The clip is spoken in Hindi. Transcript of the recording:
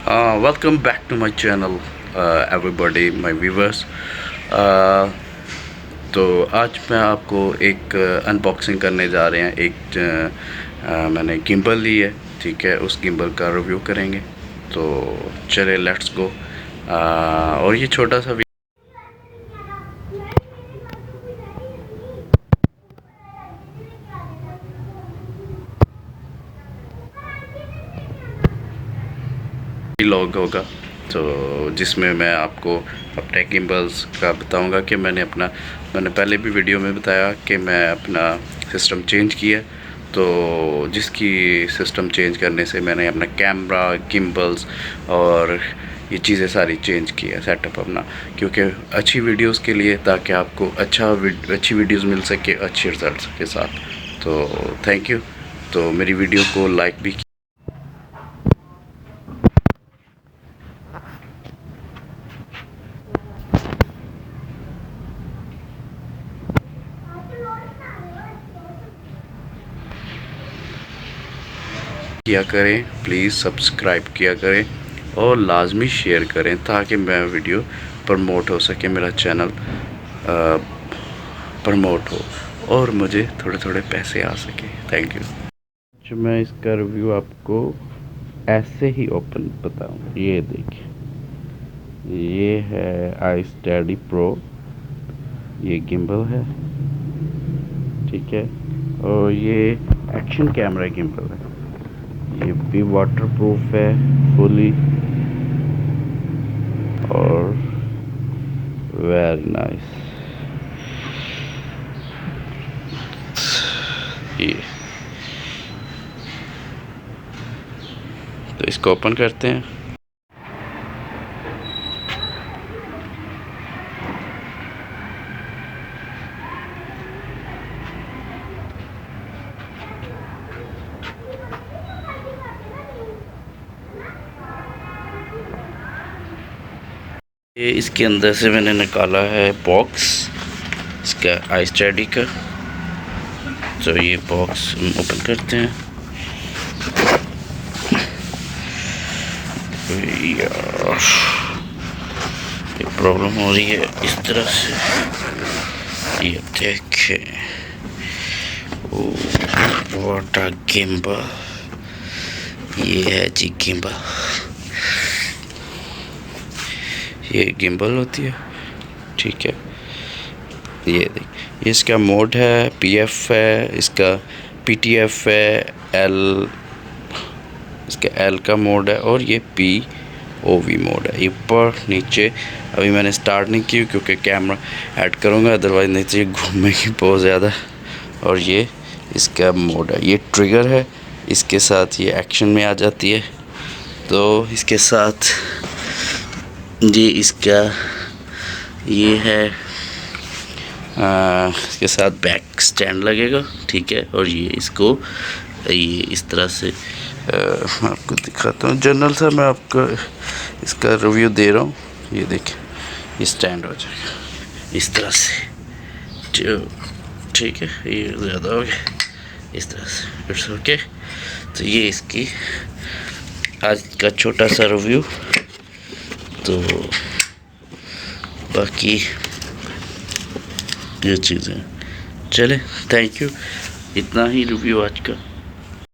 Welcome back to my channel, everybody, my viewers. तो आज मैं आपको एक अनबॉक्सिंग करने जा रहे हैं। मैंने गिम्बल ली है, ठीक है, उस गिम्बल का रिव्यू करेंगे। तो चले, लेट्स गो। और ये छोटा सा व्लॉग होगा, तो जिसमें मैं आपको अपने गिम्बल्स का बताऊंगा कि मैंने पहले भी वीडियो में बताया कि मैं अपना सिस्टम चेंज किया। तो जिसकी सिस्टम चेंज करने से मैंने अपना कैमरा, गिम्बल्स और ये चीज़ें सारी चेंज की है, सेटअप अपना, क्योंकि अच्छी वीडियोस के लिए, ताकि आपको अच्छी वीडियोस मिल सके अच्छे रिजल्ट्स के साथ। तो थैंक यू। तो मेरी वीडियो को लाइक भी किया करें, प्लीज़ सब्सक्राइब किया करें और लाजमी शेयर करें, ताकि मैं वीडियो प्रमोट हो सके, मेरा चैनल प्रमोट हो और मुझे थोड़े थोड़े पैसे आ सके। Thank you. जो मैं इसका रिव्यू आपको ऐसे ही ओपन बताऊँ, ये देखिए, ये है isteady प्रो, ये गिम्बल है, ठीक है, और ये एक्शन कैमरा गिम्बल है। ये भी वाटरप्रूफ है फुली, और वेरी नाइस। ये तो इसको ओपन करते हैं। ये इसके अंदर से मैंने निकाला है बॉक्स इसका isteady का। तो ये बॉक्स हम ओपन करते हैं। यार, ये प्रॉब्लम हो रही है इस तरह से, ये देखें, व्हाट अ गिम्बल। ये है जी गिम्बल, ये गिम्बल होती है, ठीक है। ये देखिए, इसका मोड है, पीएफ है, इसका पीटीएफ है, एल, इसका एल का मोड है, और ये पीओवी मोड है। ऊपर नीचे अभी मैंने स्टार्ट नहीं की क्योंकि कैमरा ऐड करूँगा, अदरवाइज नीचे घूमेगी बहुत ज़्यादा। और ये इसका मोड है, ये ट्रिगर है, इसके साथ ये एक्शन में आ जाती है। तो इसके साथ ये इसका ये है, इसके साथ बैक स्टैंड लगेगा, ठीक है। और ये इसको ये इस तरह से मैं आपको दिखाता हूँ। जनरल सा मैं आपको इसका रिव्यू दे रहा हूँ। ये देखिए, ये स्टैंड हो जाएगा इस तरह से, ठीक है। ये ज़्यादा हो गया, इस तरह से, इट्स ओके। तो ये इसकी आज का छोटा सा रिव्यू। तो बाकी ये चीज़ें, चले, थैंक यू। इतना ही रिव्यू आज का।